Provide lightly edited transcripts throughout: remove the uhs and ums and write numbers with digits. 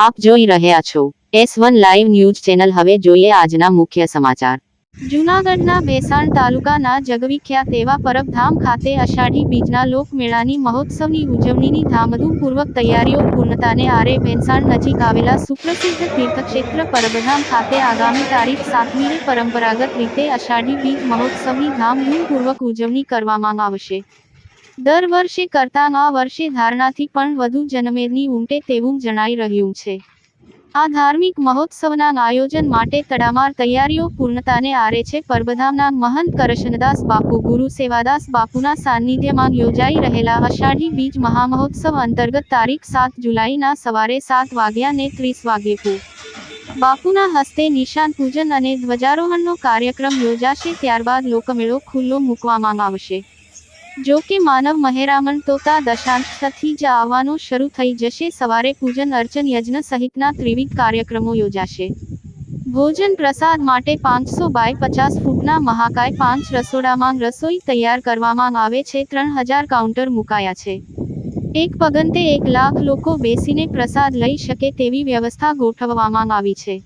આપ જોઈ રહ્યા છો S1 લાઈવ ન્યૂઝ ચેનલ। હવે જોઈએ આજના મુખ્ય સમાચાર। જૂનાગઢના ભેસાણ તાલુકાના જગવિખ્યાત એવા પરબધામ ખાતે અષાઢી બીજના લોકમેળાની મહોત્સવની ઉજવણીની ધામધૂમપૂર્વક તૈયારીઓ પૂર્ણતાને આરે। ભેસાણ નજીક આવેલા સુપ્રસિદ્ધ તીર્થક્ષેત્ર પરબધામ ખાતે આગામી તારીખ 7મીએ પરંપરાગત રીતે અષાઢી બીજ મહોત્સવની ધામધૂમપૂર્વક ઉજવણી કરવામાં આવશે। દર વર્ષે કરતાં આ વર્ષે ધારણાથી પણ વધુ જનમેદની ઉમટે તેવું જણાઈ રહ્યું છે। આ ધાર્મિક મહોત્સવના આયોજન માટે તડામાર તૈયારીઓ પૂર્ણતાને આરે છે। પરબધામના મહંત કરશનદાસ બાપુ ગુરુ સેવાદાસ બાપુના સાનિધ્યમાં યોજાઈ રહેલા અષાઢી બીજ મહામહોત્સવ અંતર્ગત તારીખ 7 જુલાઈના સવારે 7 વાગ્યાને 30 વાગ્યે પૂ બાપુના હસ્તે નિશાન પૂજન અને ધ્વજારોહણનો કાર્યક્રમ યોજાશે। ત્યારબાદ લોકમેળો ખુલ્લો મૂકવામાં આવશે। જો કે માનવ મહેરામણ તોતા દશાંશથી જ આવવાનું શરૂ થઈ જશે। સવારે પૂજન અર્ચન યજ્ઞ સહિતના ત્રિવિધ કાર્યક્રમો યોજાશે। ભોજન પ્રસાદ માટે 500 બાય 50 ફૂટના મહાકાય 5 રસોડામાં રસોઈ તૈયાર કરવામાં આવે છે। 3000 કાઉન્ટર મુકાયા છે। એક પગંતે 1 લાખ લોકો બેસીને પ્રસાદ લઈ શકે તેવી વ્યવસ્થા ગોઠવવામાં આવી છે।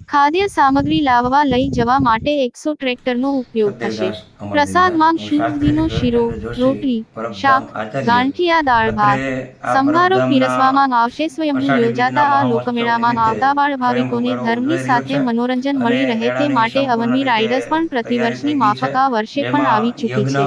ખાદ્ય સામગ્રી લાવવા લઈ જવા માટે 100 ટ્રેક્ટરનો ઉપયોગ થશે। પ્રસાદમાં શુદ્ધીનો શીરો, રોટલી, શાક, ગાંઠિયા, દાળ ભાત, સંભારો પીરસવામાં આવશે। સ્વયંભૂ યોજાતા આ લોકમેળામાં આવતા બાળ ભાવિકોને ધર્મની સાથે મનોરંજન મળી રહે તે માટે અવનવી રાઇડર્સ પણ પ્રતિવર્ષની માફક આ વર્ષે પણ આવી ચૂકી છે।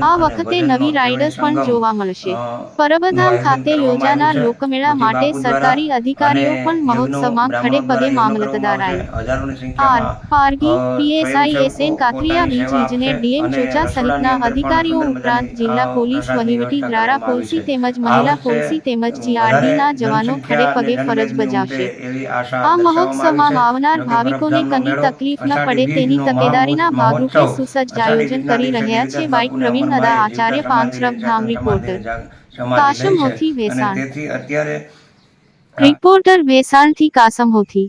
આ વખતે નવી રાઇડર્સ પણ જોવા મળશે। પરબધામ ખાતે યોજાનાર લોકમેળા માટે સરકારી અધિકારીઓ પણ મહોત્સવમાં ખડે પગે મામલતદાર આર પારગી, પીએસઆઈ એસએન કાથરિયા, બીજ ઇજનેર ડીએમ ચોચા સહિતના અધિકારીઓ ઉપરાંત જિલ્લા પોલીસ વહીવટી દ્વારા પોલીસી તેમજ મહિલા પોલીસી તેમજ જીઆરડીના જવાનો ખડે પગે ફરજ બજાવશે। આ મહોત્સવમાં આવનાર ભાવિકોને કંઈ તકલીફ ન પડે તેની તકેદારીના ભાગરૂપે સુસજ્જ આયોજન કરી રહ્યા છે। બાઇક પ્રવીણ અદા આચાર્ય પાંચરબધામ રિપોર્ટર કાસમ હોથી ભેસાણ। રિપોર્ટર ભેસાણથી કાસમ હોથી।